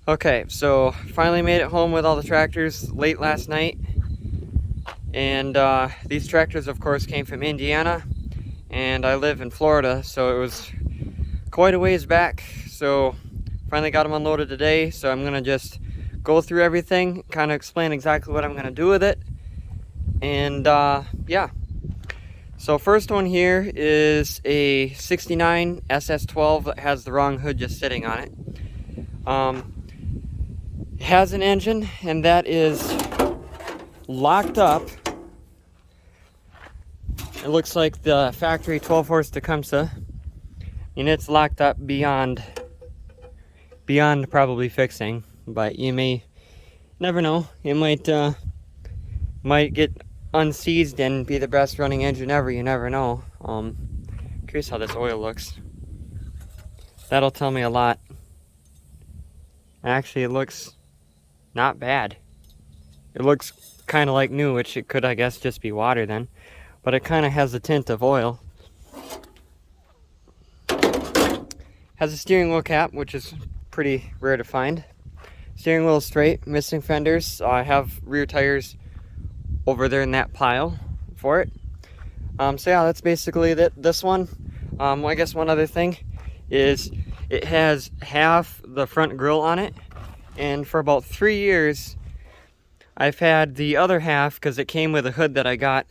Okay, so finally made it home with all the tractors late last night. And these tractors, of course, came from Indiana. And I live in Florida, so it was quite a ways back. So finally got them unloaded today. So I'm going to just go through everything, kind of explain exactly what I'm going to do with it. And yeah. So first one here is a 69 SS12 that has the wrong hood just sitting on it. It has an engine, and that is locked up. It looks like the factory 12 horse Tecumseh, and it's locked up beyond probably fixing, but you may never know. It might get unseized and be the best running engine ever. You never know. Curious how this oil looks. That'll tell me a lot. Actually, it looks not bad. It looks kind of like new, which it could, I guess, just be water then. But it kind of has a tint of oil. Has a steering wheel cap, which is pretty rare to find. Steering wheel is straight, missing fenders. I have rear tires over there in that pile for it. So yeah, that's basically this one. I guess one other thing is it has half the front grille on it, and for about 3 years I've had the other half because it came with a hood that I got.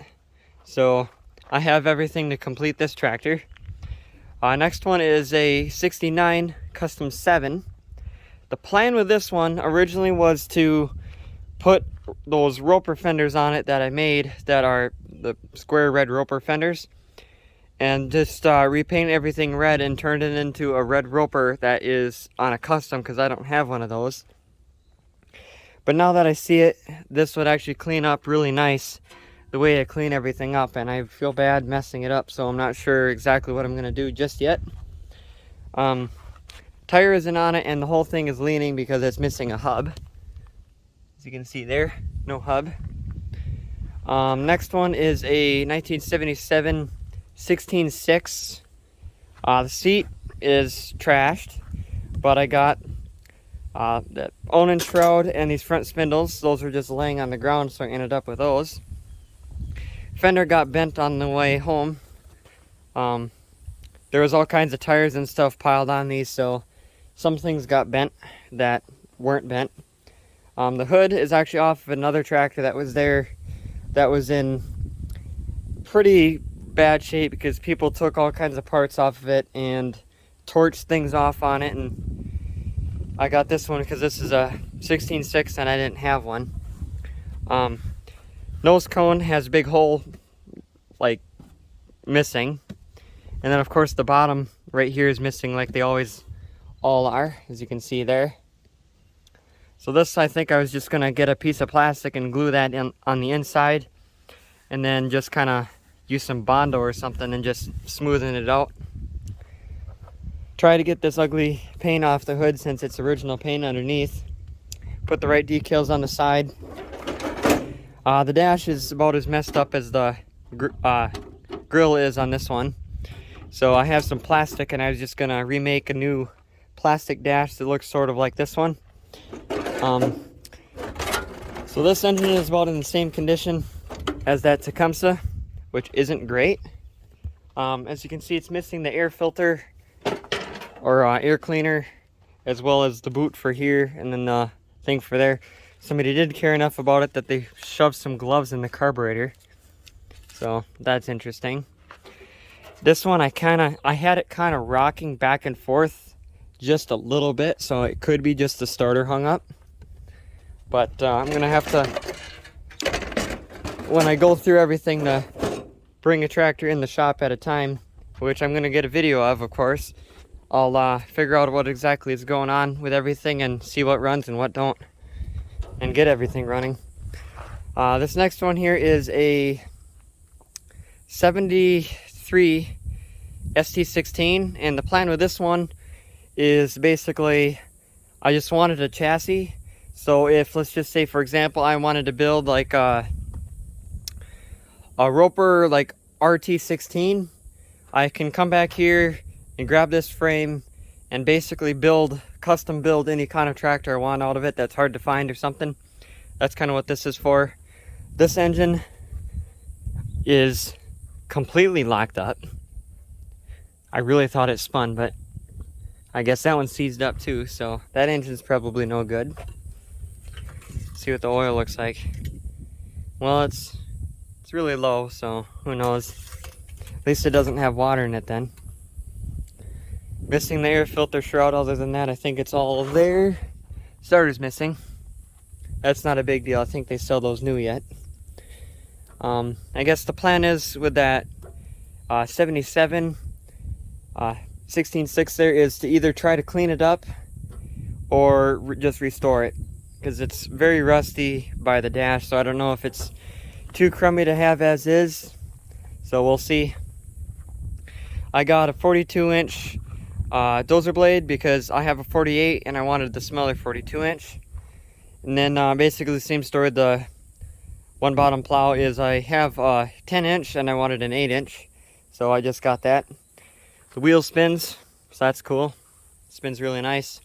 So I have everything to complete this tractor. Next one is a 69 Custom 7. The plan with this one originally was to put those roper fenders on it that I made that are the square red roper fenders, and just repaint everything red and turn it into a red roper that is on a custom, because I don't have one of those. But now that I see it, this would actually clean up really nice the way I clean everything up, and I feel bad messing it up, so I'm not sure exactly what I'm going to do just yet. Tire isn't on it, and the whole thing is leaning because it's missing a hub. As you can see there, no hub. Next one is a 1977 16.6. The seat is trashed, but I got the awning shroud and these front spindles. Those were just laying on the ground, so I ended up with those. Fender got bent on the way home. There was all kinds of tires and stuff piled on these, so some things got bent that weren't bent. The hood is actually off of another tractor that was there that was in pretty bad shape because people took all kinds of parts off of it and torched things off on it, and I got this one because this is a 16.6 and I didn't have one. Nose cone has a big hole, like, missing. And then, of course, the bottom right here is missing like they always all are, as you can see there. So this, I think I was just going to get a piece of plastic and glue that in on the inside. And then just kind of use some Bondo or something and just smoothen it out. Try to get this ugly paint off the hood since it's original paint underneath. Put the right decals on the side. The dash is about as messed up as the grill is on this one. So I have some plastic, and I was just going to remake a new plastic dash that looks sort of like this one. So this engine is about in the same condition as that Tecumseh, which isn't great. As you can see, it's missing the air filter or air cleaner, as well as the boot for here, and then the thing for there. Somebody did care enough about it that they shoved some gloves in the carburetor, so that's interesting. This one, I had it kind of rocking back and forth just a little bit, so it could be just the starter hung up. But I'm gonna have to, when I go through everything, to bring a tractor in the shop at a time, which I'm gonna get a video of course. I'll figure out what exactly is going on with everything and see what runs and what don't, and get everything running. This next one here is a 73 ST16, and the plan with this one is basically I just wanted a chassis. So if, let's just say, for example, I wanted to build like a Roper like RT16, I can come back here and grab this frame and basically build custom build any kind of tractor I want out of it that's hard to find or something, that's kind of what this is for. This engine is completely locked up. I really thought it spun, but I guess that one's seized up too, so that engine's probably no good. See what the oil looks like. Well, it's really low, so who knows. At least it doesn't have water in it then. Missing the air filter shroud. Other than that, I think it's all there. Starter's missing. That's not a big deal. I think they sell those new yet. I guess the plan is with that 77 16.6 there is to either try to clean it up or just restore it, because it's very rusty by the dash, so I don't know if it's too crummy to have as is, so we'll see. I got a 42-inch dozer blade because I have a 48 and I wanted the smaller 42-inch. And then basically the same story. The one bottom plow is I have a 10-inch and I wanted an 8-inch, so I just got that. The wheel spins, so that's cool. Spins really nice.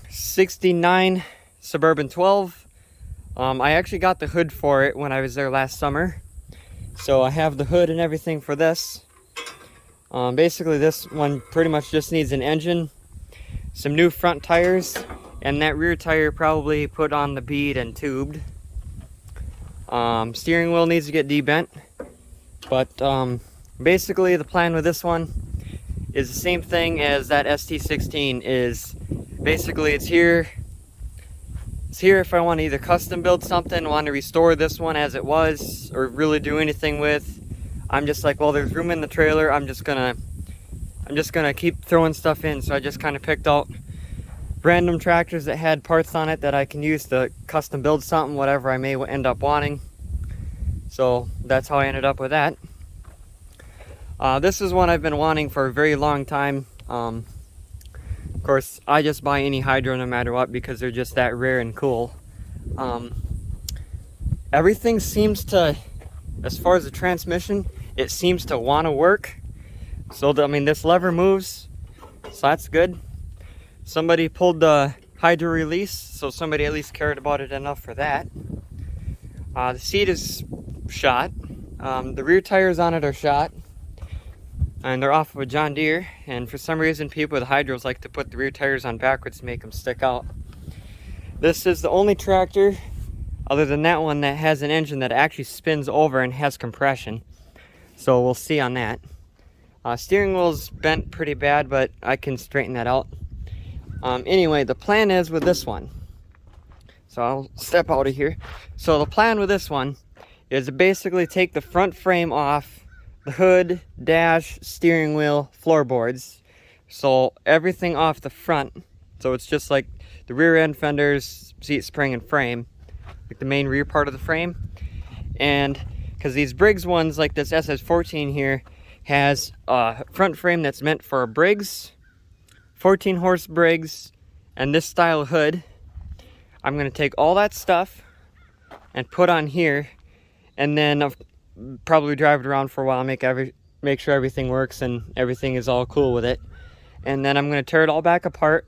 69 Suburban 12. I actually got the hood for it when I was there last summer, so I have the hood and everything for this. Basically this one pretty much just needs an engine, some new front tires, and that rear tire probably put on the bead and tubed. Steering wheel needs to get debent, but basically the plan with this one is the same thing as that ST16. Is basically it's here if I want to either custom build something, want to restore this one as it was, or really do anything with. I'm just like, well, there's room in the trailer, I'm just gonna keep throwing stuff in. So I just kind of picked out random tractors that had parts on it that I can use to custom build something, whatever I may end up wanting. So that's how I ended up with that. This is one I've been wanting for a very long time. Of course, I just buy any hydro no matter what because they're just that rare and cool. Everything seems to, as far as the transmission, it seems to want to work. So I mean, this lever moves, so that's good. Somebody pulled the hydro release, so somebody at least cared about it enough for that. The seat is shot. The rear tires on it are shot, and they're off of a John Deere, and for some reason people with hydros like to put the rear tires on backwards to make them stick out. This is the only tractor other than that one that has an engine that actually spins over and has compression, so we'll see on that. Steering wheel's bent pretty bad, but I can straighten that out. Anyway, the plan is with this one, so I'll step out of here. So the plan with this one is to basically take the front frame off, the hood, dash, steering wheel, floorboards, so everything off the front. So it's just like the rear end fenders, seat spring, and frame, like the main rear part of the frame. And because these Briggs ones, like this SS14 here, has a front frame that's meant for a Briggs, 14 horse Briggs, and this style of hood. I'm going to take all that stuff and put on here, and then I'll probably drive it around for a while, make sure everything works and everything is all cool with it. And then I'm going to tear it all back apart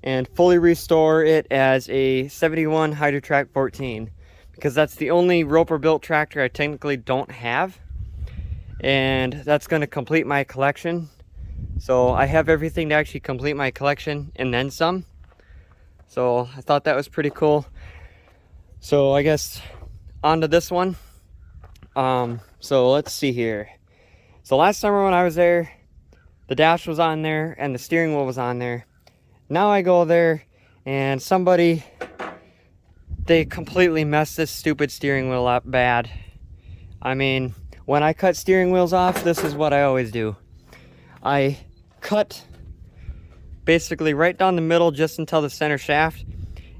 and fully restore it as a 71 Hydrotrack 14, because that's the only Roper built tractor I technically don't have, and that's going to complete my collection. So I have everything to actually complete my collection and then some. So I thought that was pretty cool. So I guess on to this one. So let's see here. So last summer when I was there, the dash was on there and the steering wheel was on there. Now I go there and they completely messed this stupid steering wheel up bad. I mean, when I cut steering wheels off, this is what I always do. I cut basically right down the middle just until the center shaft,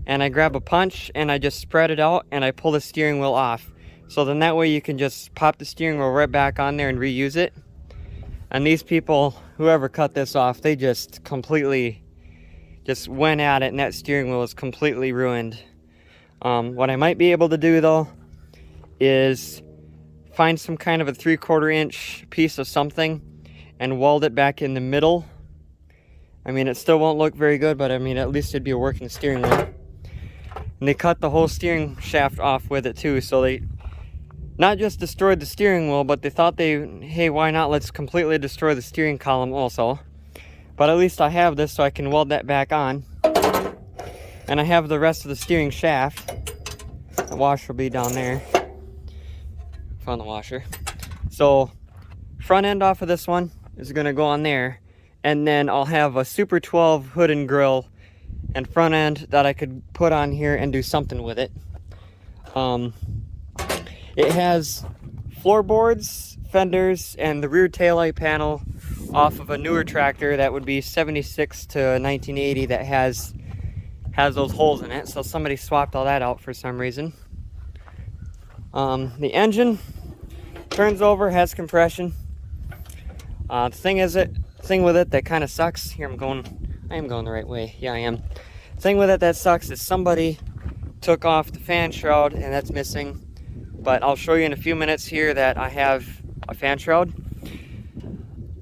and I grab a punch and I just spread it out and I pull the steering wheel off. So then that way you can just pop the steering wheel right back on there and reuse it. And these people, whoever cut this off, they just completely just went at it, and that steering wheel is completely ruined. What I might be able to do though is find some kind of a 3/4 inch piece of something and weld it back in the middle, I mean, it still won't look very good, but I mean, at least it'd be a working steering wheel. And they cut the whole steering shaft off with it too, so they not just destroyed the steering wheel, but they thought hey, why not, let's completely destroy the steering column also. But at least I have this, so I can weld that back on. And I have the rest of the steering shaft. The washer will be down there. Found the washer. So front end off of this one is gonna go on there. And then I'll have a Super 12 hood and grill and front end that I could put on here and do something with it. It has floorboards, fenders, and the rear taillight panel off of a newer tractor that would be 76 to 1980 that has those holes in it. So somebody swapped all that out for some reason. The engine turns over, has compression. The thing with it that kind of sucks, I am going the right way. Yeah, I am. The thing with it that sucks is somebody took off the fan shroud and that's missing. But I'll show you in a few minutes here that I have a fan shroud.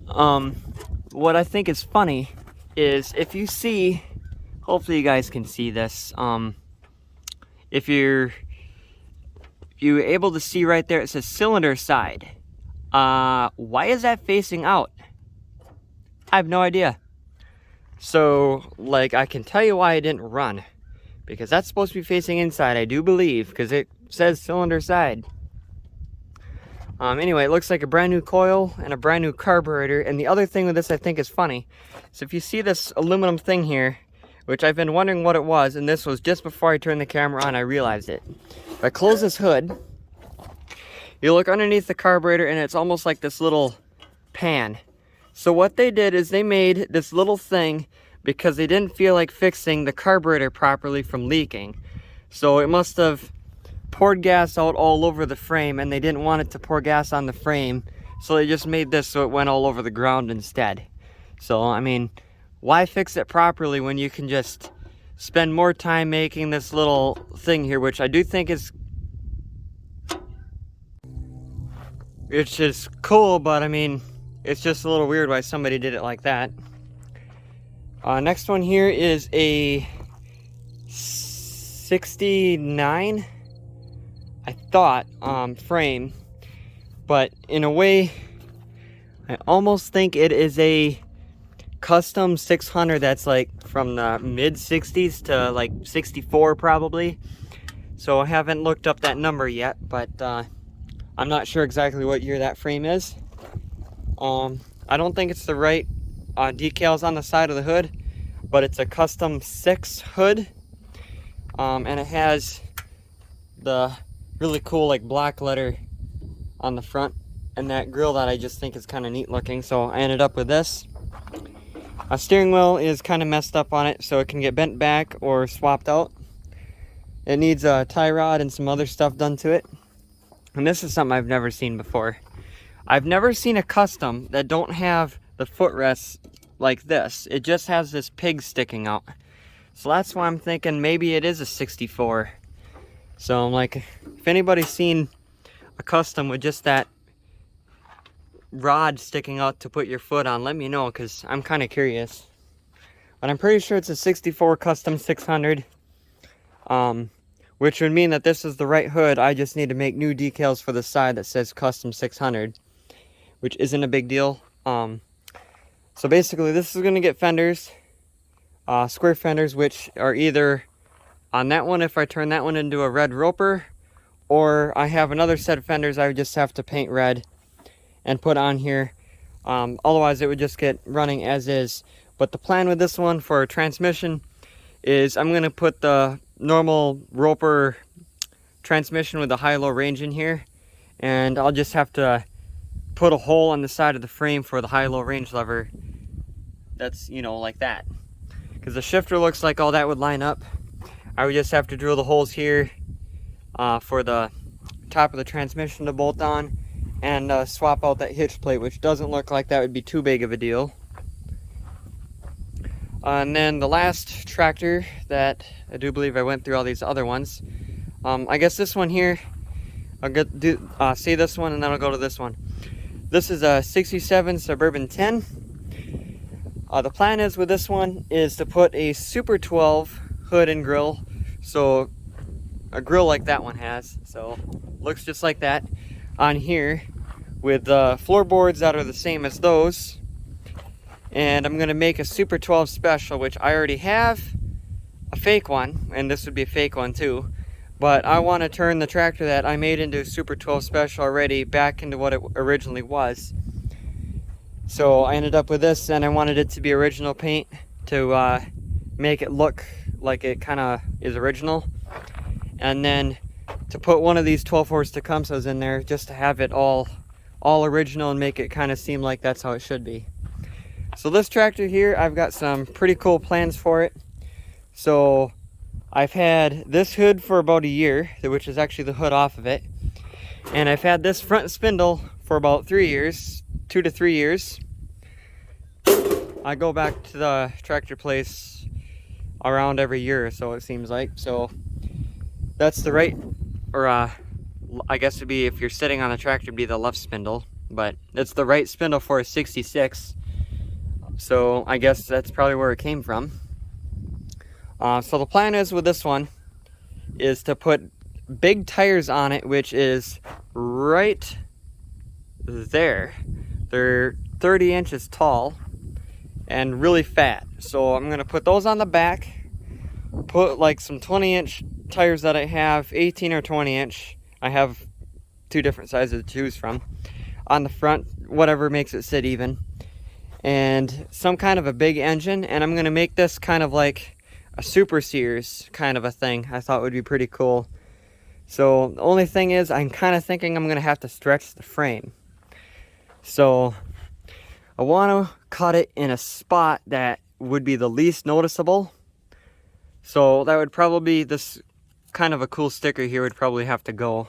What I think is funny is if you see, hopefully you guys can see this. If you're able to see right there, it says cylinder side. Why is that facing out? I have no idea. So, like, I can tell you why I didn't run. Because that's supposed to be facing inside, I do believe, because it says cylinder side. Anyway, it looks like a brand new coil and a brand new carburetor. And the other thing with this I think is funny. So if you see this aluminum thing here, which I've been wondering what it was, and this was just before I turned the camera on, I realized it. If I close this hood, you look underneath the carburetor and it's almost like this little pan. So what they did is they made this little thing because they didn't feel like fixing the carburetor properly from leaking. So it must have poured gas out all over the frame and they didn't want it to pour gas on the frame. So they just made this so it went all over the ground instead. So, I mean, why fix it properly when you can just spend more time making this little thing here, which I do think is... It's just cool, but I mean, it's just a little weird why somebody did it like that. Next one here is a 69, I thought, frame. But in a way, I almost think it is a custom 600 that's like from the mid 60s to like 64 probably. So I haven't looked up that number yet, but I'm not sure exactly what year that frame is. I don't think it's the right decals on the side of the hood, but it's a custom 6 hood. And it has the really cool like black letter on the front and that grill that I just think is kind of neat looking. So I ended up with this. A steering wheel is kind of messed up on it, so it can get bent back or swapped out. It needs a tie rod and some other stuff done to it. And this is something I've never seen before. I've never seen a custom that don't have the footrests like this. It just has this pig sticking out. So that's why I'm thinking maybe it is a 64. So I'm like, if anybody's seen a custom with just that rod sticking out to put your foot on, let me know, because I'm kind of curious. But I'm pretty sure it's a 64 custom 600. Which would mean that this is the right hood. I just need to make new decals for the side that says custom 600, which isn't a big deal. So basically this is going to get fenders, square fenders, which are either on that one if I turn that one into a red roper, or I have another set of fenders I would just have to paint red and put on here. Otherwise it would just get running as is. But the plan with this one for transmission is I'm going to put the normal roper transmission with the high-low range in here, and I'll just have to put a hole on the side of the frame for the high-low range lever that's, you know, like that, because the shifter looks like all that would line up. I would just have to drill the holes here for the top of the transmission to bolt on, and swap out that hitch plate, which doesn't look like that would be too big of a deal. And then the last tractor that I do believe I went through all these other ones. I guess this one here, I'll see this one and then I'll go to this one. This is a 67 Suburban 10. The plan is with this one is to put a Super 12 hood and grill, so a grill like that one has, so looks just like that on here, with floorboards that are the same as those. And I'm gonna make a Super 12 special, which I already have a fake one, and this would be a fake one too, but I want to turn the tractor that I made into a Super 12 special already back into what it originally was. So I ended up with this, and I wanted it to be original paint to make it look like it kind of is original, and then to put one of these 12 horse Tecumsehs in there just to have it all original and make it kind of seem like that's how it should be. So this tractor here, I've got some pretty cool plans for it. So I've had this hood for about a year, which is actually the hood off of it, and I've had this front spindle for about 3 years, 2 to 3 years. I go back to the tractor place around every year or so, it seems like. So that's the right, or I guess it'd be, if you're sitting on the tractor, it'd be the left spindle, but it's the right spindle for a 66. So I guess that's probably where it came from. So the plan is with this one is to put big tires on it, which is right there. They're 30 inches tall and really fat. So I'm gonna put those on the back, put like some 20-inch tires that I have, 18 or 20-inch. I have 2 different sizes to choose from. On the front, whatever makes it sit even. And some kind of a big engine, and I'm gonna make this kind of like a Super Sears kind of a thing. I thought would be pretty cool. So the only thing is, I'm kind of thinking I'm gonna have to stretch the frame. So I want to cut it in a spot that would be the least noticeable. So that would probably be this kind of a cool sticker here would probably have to go,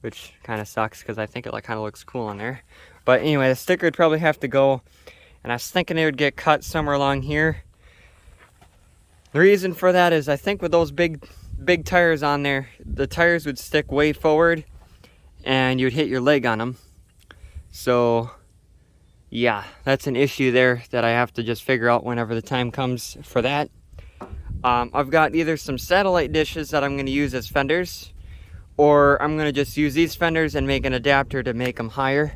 which kind of sucks because I think it like kind of looks cool on there. But anyway, the sticker would probably have to go, and I was thinking it would get cut somewhere along here. The reason for that is I think with those big tires on there, the tires would stick way forward and you'd hit your leg on them. So yeah, that's an issue there that I have to just figure out whenever the time comes for that. I've got either some satellite dishes that I'm going to use as fenders, or I'm going to just use these fenders and make an adapter to make them higher.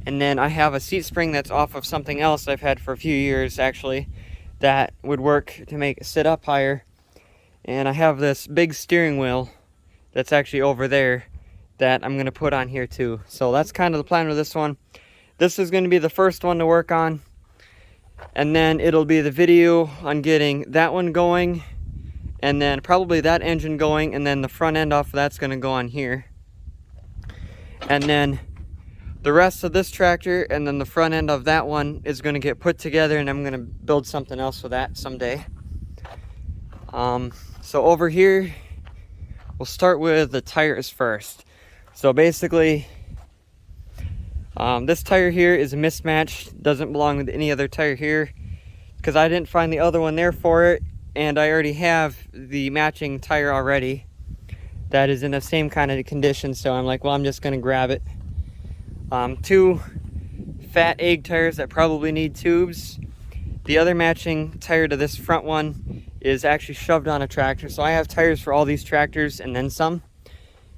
And then I have a seat spring that's off of something else I've had for a few years actually, that would work to make it sit up higher. And I have this big steering wheel that's actually over there that I'm going to put on here too. So that's kind of the plan with this one. This is going to be the first one to work on, and then it'll be the video on getting that one going, and then probably that engine going, and then the front end off of that's going to go on here. And then the rest of this tractor and then the front end of that one is going to get put together, and I'm going to build something else with that someday. So over here, we'll start with the tires first. So basically, this tire here is a mismatch, doesn't belong with any other tire here because I didn't find the other one there for it, and I already have the matching tire already that is in the same kind of condition. So I'm like, well, I'm just gonna grab it. 2 fat egg tires that probably need tubes. The other matching tire to this front one is actually shoved on a tractor, so I have tires for all these tractors and then some,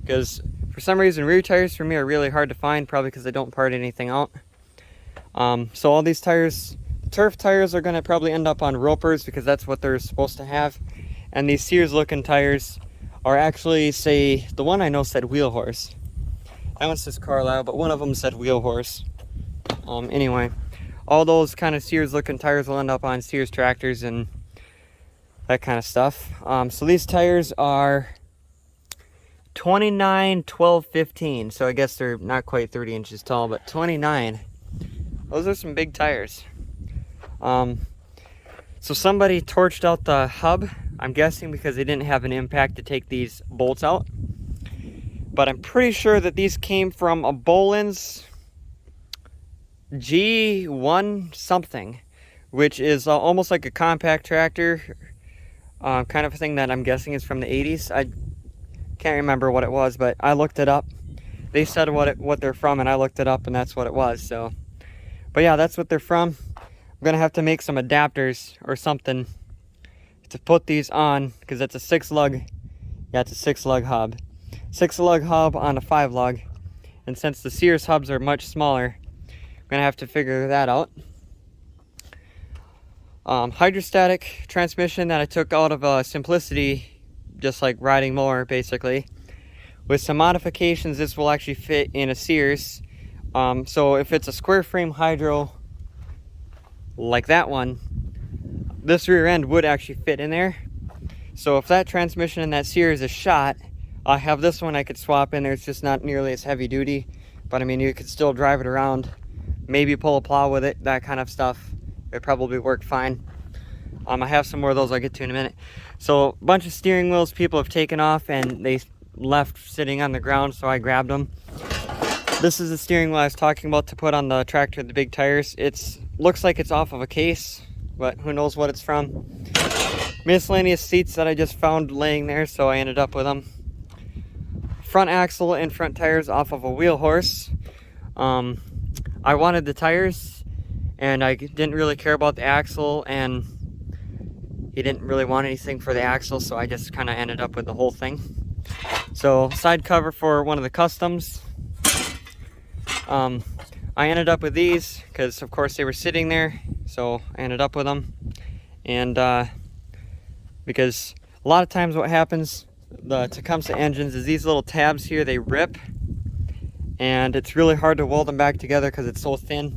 because for some reason rear tires for me are really hard to find, probably because I don't part anything out. So all these tires, turf tires, are going to probably end up on ropers because that's what they're supposed to have. And these Sears looking tires are actually, say, the one I know said wheel horse. That one says Carlisle, but one of them said wheel horse. Anyway, all those kind of Sears looking tires will end up on Sears tractors and that kind of stuff. So these tires are 29, 12, 15. So I guess they're not quite 30 inches tall, but 29. Those are some big tires. So somebody torched out the hub, I'm guessing because they didn't have an impact to take these bolts out. But I'm pretty sure that these came from a Boland's G1 something, which is almost like a compact tractor, kind of a thing that I'm guessing is from the 80s. I can't remember what it was, but I looked it up. They said what they're from, and I looked it up, and that's what it was. So, but yeah, that's what they're from. I'm gonna have to make some adapters or something to put these on, because it's a 6-lug. Yeah, it's a 6-lug hub. 6-lug hub on a 5-lug. And since the Sears hubs are much smaller, I'm gonna have to figure that out. Hydrostatic transmission that I took out of Simplicity, just like riding mower basically. With some modifications, this will actually fit in a Sears. So if it's a square frame hydro like that one, this rear end would actually fit in there. So if that transmission in that Sears is shot, I have this one I could swap in there. It's just not nearly as heavy duty, but I mean, you could still drive it around, maybe pull a plow with it, that kind of stuff. It probably work fine. I have some more of those I'll get to in a minute. So a bunch of steering wheels people have taken off and they left sitting on the ground, so I grabbed them. This is the steering wheel I was talking about to put on the tractor, the big tires. It's looks like it's off of a case, but who knows what it's from. Miscellaneous seats that I just found laying there, so I ended up with them. Front axle and front tires off of a wheel horse. I wanted the tires, and I didn't really care about the axle, and he didn't really want anything for the axle, so I just kind of ended up with the whole thing. So side cover for one of the customs. I ended up with these because of course they were sitting there, so I ended up with them. And because a lot of times what happens, the Tecumseh engines, is these little tabs here, they rip, and it's really hard to weld them back together because it's so thin.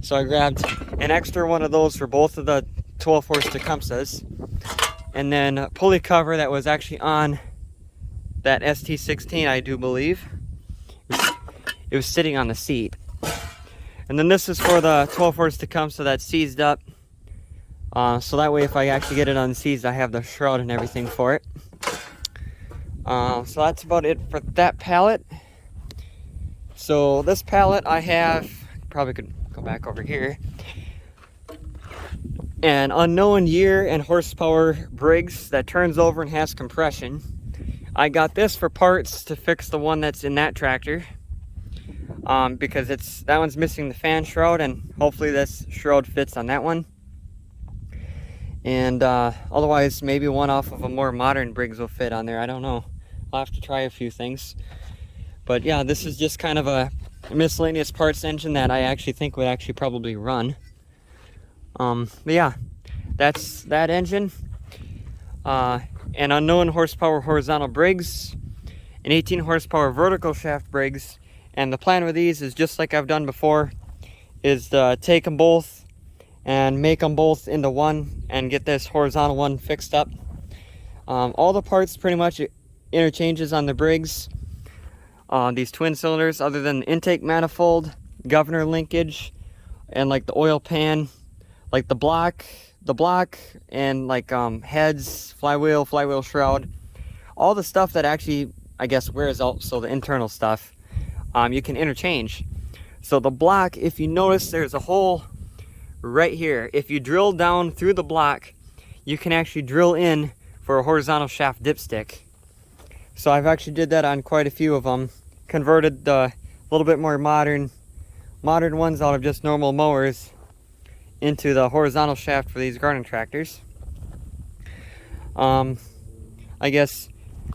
So I grabbed an extra one of those for both of the 12 horse Tecumsehs, and then a pulley cover that was actually on that ST16, I do believe. It was sitting on the seat. And then this is for the 12 horse Tecumseh that's seized up. So that way if I actually get it unseized, I have the shroud and everything for it. So that's about it for that pallet. So this pallet I have, probably could go back over here, an unknown year and horsepower Briggs that turns over and has compression. I got this for parts to fix the one that's in that tractor, because that one's missing the fan shroud, and hopefully this shroud fits on that one. And otherwise maybe one off of a more modern Briggs will fit on there. I don't know. I'll have to try a few things. But yeah, this is just kind of a miscellaneous parts engine that I actually think would actually probably run. But yeah, that's that engine. An unknown horsepower horizontal Briggs, an 18 horsepower vertical shaft Briggs. And the plan with these is just like I've done before, is to take them both and make them both into one and get this horizontal one fixed up. All the parts pretty much interchanges on the Briggs. These twin cylinders, other than the intake manifold, governor linkage, and like the oil pan, like the block, and like heads, flywheel shroud, all the stuff that actually, I guess, wears out, so the internal stuff, you can interchange. So the block, if you notice, there's a hole right here. If you drill down through the block, you can actually drill in for a horizontal shaft dipstick. So I've actually did that on quite a few of them. Converted the little bit more modern ones out of just normal mowers into the horizontal shaft for these garden tractors. I guess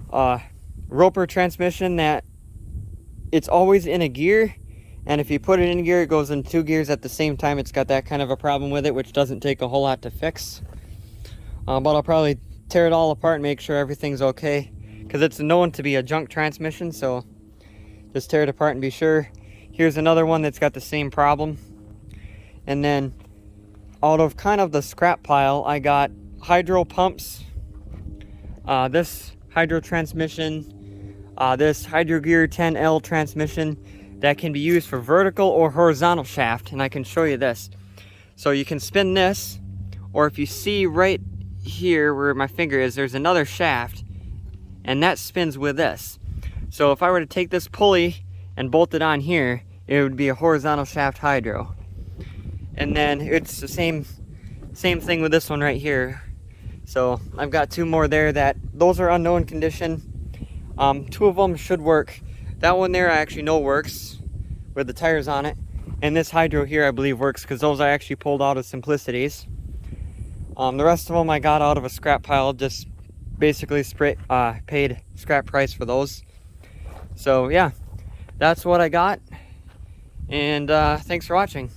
roper transmission that it's always in a gear, and if you put it in gear, it goes in 2 gears at the same time. It's got that kind of a problem with it, which doesn't take a whole lot to fix. But I'll probably tear it all apart and make sure everything's okay, because it's known to be a junk transmission, so just tear it apart and be sure. Here's another one that's got the same problem. And then out of kind of the scrap pile, I got hydro pumps, this hydro transmission, this Hydro Gear 10L transmission that can be used for vertical or horizontal shaft, and I can show you this. So you can spin this, or if you see right here where my finger is, there's another shaft, and that spins with this. So if I were to take this pulley and bolt it on here, it would be a horizontal shaft hydro. And then it's the same thing with this one right here. So I've got 2 more there that those are unknown condition. 2 of them should work. That one there I actually know works with the tires on it. And this hydro here I believe works because those I actually pulled out of Simplicities. The rest of them I got out of a scrap pile, just basically paid scrap price for those. So yeah, that's what I got, and thanks for watching.